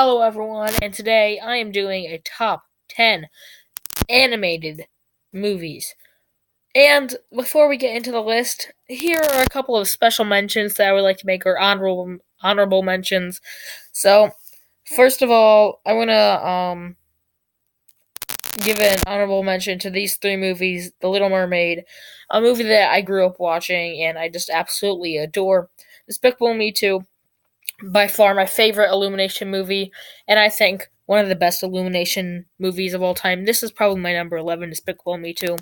Hello, everyone, and today I am doing a top 10 animated movies. And before we get into the list, here are a couple of special mentions that I would like to make, or honorable mentions. So, first of all, I want to give an honorable mention to these three movies: The Little Mermaid, a movie that I grew up watching and I just absolutely adore. Despicable Me 2, by far my favorite Illumination movie, and I think one of the best Illumination movies of all time. This is probably my number 11, Despicable Me 2.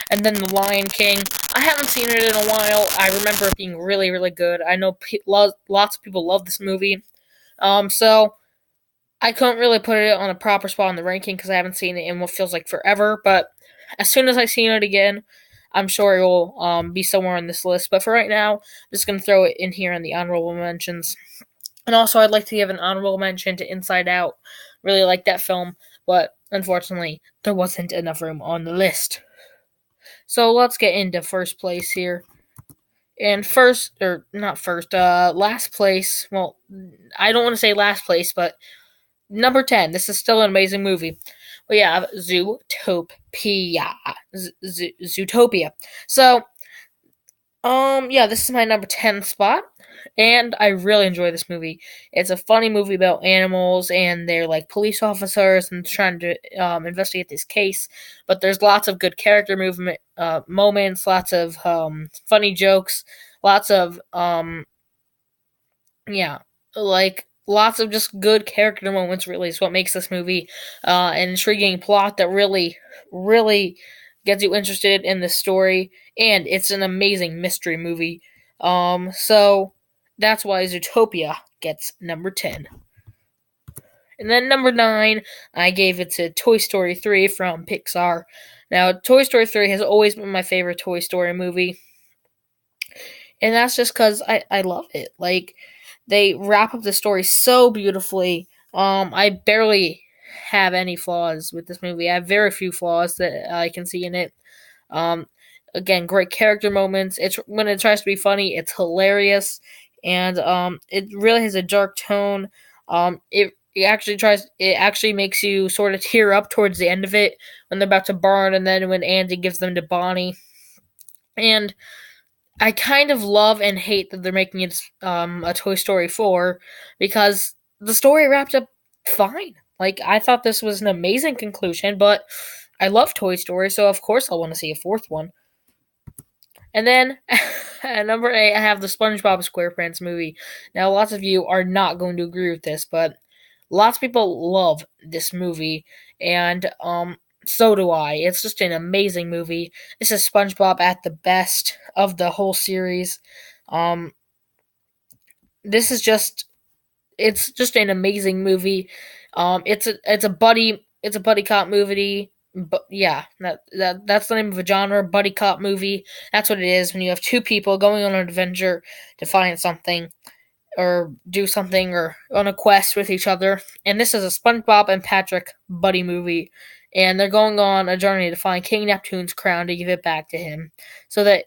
And then The Lion King. I haven't seen it in a while. I remember it being really, really good. I know lots of people love this movie. So I couldn't really put it on a proper spot in the ranking because I haven't seen it in what feels like forever. But as soon as I seen it again, I'm sure it will be somewhere on this list. But for right now, I'm just going to throw it in here in the honorable mentions. And also, I'd like to give an honorable mention to Inside Out. Really like that film, but unfortunately, there wasn't enough room on the list. So let's get into first place here. And last place. Well, I don't want to say last place, but number 10. This is still an amazing movie. We have Zootopia. Zootopia. So, yeah, this is my number 10 spot, and I really enjoy this movie. It's a funny movie about animals, and they're like police officers and trying to investigate this case. But there's lots of good character moments, lots of funny jokes, lots of yeah, like lots of just good character moments. Really, is what makes this movie an intriguing plot that really gets you interested in the story, and it's an amazing mystery movie. So that's why Zootopia gets number 10. And then number 9, I gave it to Toy Story 3 from Pixar. Now, Toy Story 3 has always been my favorite Toy Story movie, and that's just because I love it. Like, they wrap up the story so beautifully. I barely have any flaws with this movie. I have very few flaws that I can see in it. Um, Again, great character moments. It's when it tries to be funny, it's hilarious, and it really has a dark tone. It actually makes you sort of tear up towards the end of it when they're about to burn, and then when Andy gives them to Bonnie. And I kind of love and hate that they're making it a Toy Story 4 because the story wrapped up fine. Like, I thought this was an amazing conclusion, but I love Toy Story, so of course I'll want to see a fourth one. And then at number 8, I have the SpongeBob SquarePants movie. Now, lots of you are not going to agree with this, but lots of people love this movie, and so do I. It's just an amazing movie. This is SpongeBob at the best of the whole series. Um, this is just it's just an amazing movie. It's a buddy cop movie. But yeah, that's the name of a genre, buddy cop movie. That's what it is when you have two people going on an adventure to find something or do something or on a quest with each other. And this is a SpongeBob and Patrick buddy movie. And they're going on a journey to find King Neptune's crown to give it back to him, so that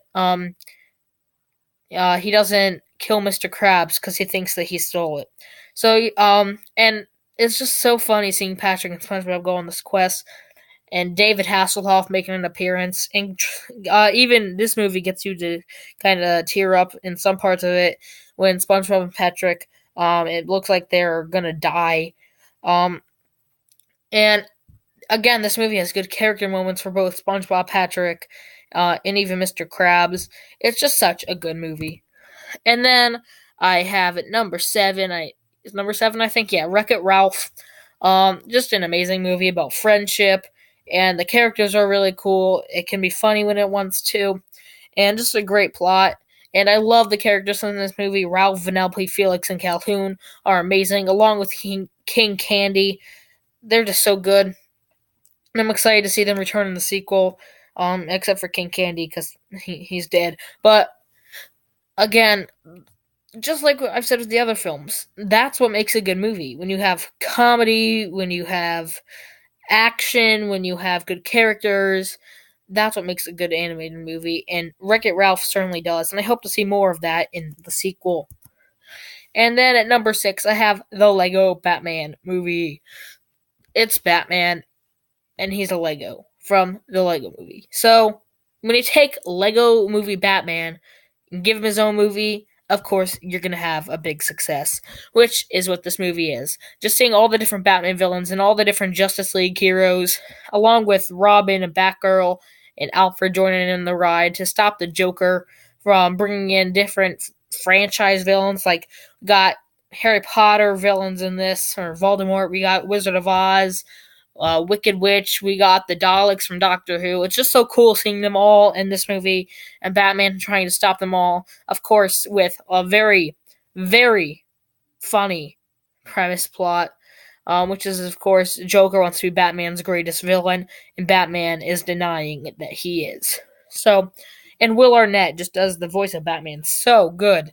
he doesn't kill Mr. Krabs because he thinks that he stole it. So and it's just so funny seeing Patrick and SpongeBob go on this quest, and David Hasselhoff making an appearance. And even this movie gets you to kind of tear up in some parts of it when SpongeBob and Patrick, it looks like they're gonna die. And again, this movie has good character moments for both SpongeBob, Patrick, and even Mr. Krabs. It's just such a good movie. And then I have at number 7. Is number 7, I think. Yeah, Wreck-It Ralph. Just an amazing movie about friendship, and the characters are really cool. It can be funny when it wants to, and just a great plot. And I love the characters in this movie. Ralph, Vanellope, Felix, and Calhoun are amazing, along with King Candy. They're just so good. And I'm excited to see them return in the sequel, except for King Candy, because he's dead. But, again, just like I've said with the other films, that's what makes a good movie. When you have comedy, when you have action, when you have good characters, that's what makes a good animated movie. And Wreck-It Ralph certainly does. And I hope to see more of that in the sequel. And then at number 6, I have the Lego Batman movie. It's Batman, and he's a Lego from the Lego movie. So when you take Lego movie Batman and give him his own movie, of course you're gonna have a big success, which is what this movie is. Just seeing all the different Batman villains and all the different Justice League heroes, along with Robin and Batgirl and Alfred joining in the ride to stop the Joker from bringing in different franchise villains. Like, got Harry Potter villains in this, or Voldemort. We got Wizard of Oz, Wicked Witch. We got the Daleks from Doctor Who. It's just so cool seeing them all in this movie, and Batman trying to stop them all. Of course, with a very, very funny premise plot, which is, of course, Joker wants to be Batman's greatest villain, and Batman is denying that he is. So, and Will Arnett just does the voice of Batman so good.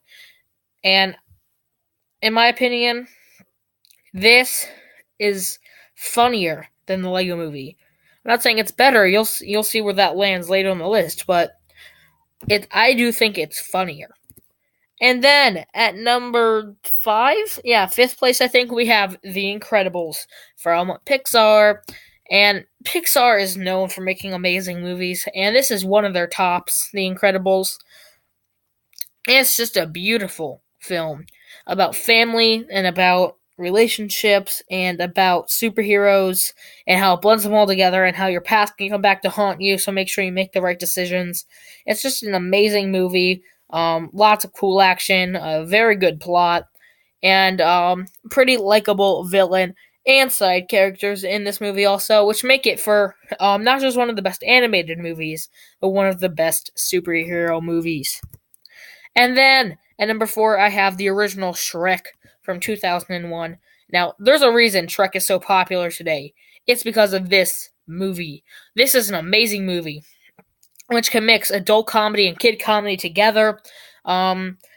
And in my opinion, this is funnier than the Lego movie. I'm not saying it's better. You'll see where that lands later on the list, but I do think it's funnier. And then at number 5, fifth place, I think we have The Incredibles from Pixar. And Pixar is known for making amazing movies, and this is one of their tops, The Incredibles. And it's just a beautiful film about family and about relationships and about superheroes and how it blends them all together and how your past can come back to haunt you, so make sure you make the right decisions. It's just an amazing movie. Lots of cool action, a very good plot, and pretty likable villain and side characters in this movie also, which make it for not just one of the best animated movies, but one of the best superhero movies. And then at number 4, I have the original Shrek from 2001. Now, there's a reason Shrek is so popular today. It's because of this movie. This is an amazing movie, which can mix adult comedy and kid comedy together.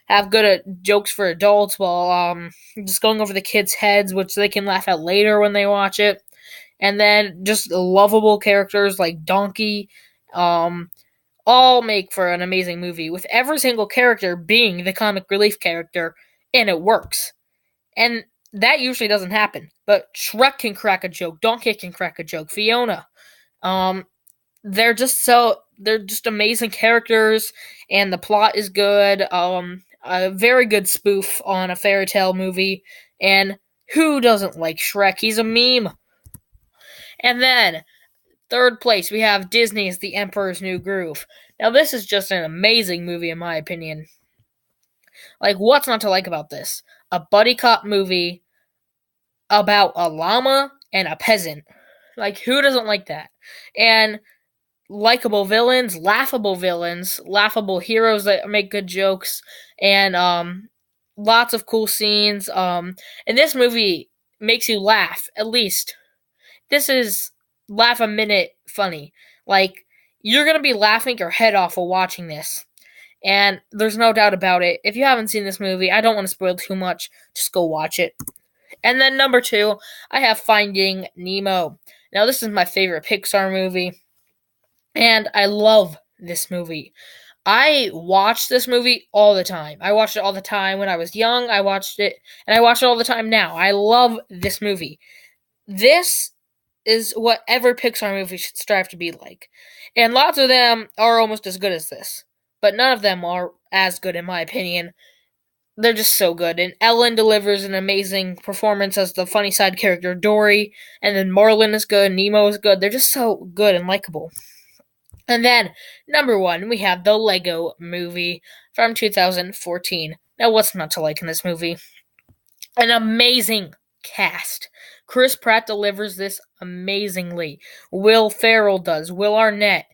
Have good jokes for adults while just going over the kids' heads, which they can laugh at later when they watch it. And then just lovable characters like Donkey, all make for an amazing movie, with every single character being the comic relief character, and it works. And that usually doesn't happen. But Shrek can crack a joke, Donkey can crack a joke, Fiona. They're just amazing characters, and the plot is good. A very good spoof on a fairy tale movie, and who doesn't like Shrek? He's a meme. And then, third place, we have Disney's The Emperor's New Groove. Now, this is just an amazing movie, in my opinion. Like, what's not to like about this? A buddy cop movie about a llama and a peasant. Like, who doesn't like that? And likable villains, laughable heroes that make good jokes, and lots of cool scenes. And this movie makes you laugh, at least. This is laugh a minute funny. Like, you're going to be laughing your head off while watching this. And there's no doubt about it. If you haven't seen this movie, I don't want to spoil too much. Just go watch it. And then number 2, I have Finding Nemo. Now, this is my favorite Pixar movie, and I love this movie. I watch this movie all the time. I watched it all the time when I was young. I watched it, and I watch it all the time now. I love this movie. This is what every Pixar movie should strive to be like. And lots of them are almost as good as this. But none of them are as good, in my opinion. They're just so good. And Ellen delivers an amazing performance as the funny side character Dory. And then Marlin is good, Nemo is good. They're just so good and likable. And then, number 1, we have the Lego Movie from 2014. Now, what's not to like in this movie? An amazing cast. Chris Pratt delivers this amazingly. Will Ferrell does. Will Arnett.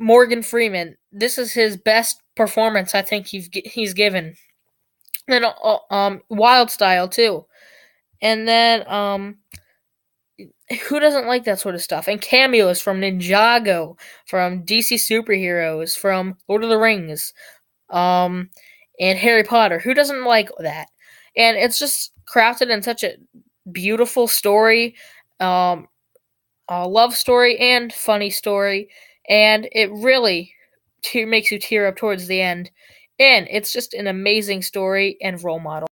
Morgan Freeman. This is his best performance I think he's given. And Wild Style too. And then who doesn't like that sort of stuff? And cameos from Ninjago, from DC Superheroes, from Lord of the Rings, and Harry Potter. Who doesn't like that? And it's just crafted in such a beautiful story, a love story and funny story, and it really makes you tear up towards the end. And it's just an amazing story and role model.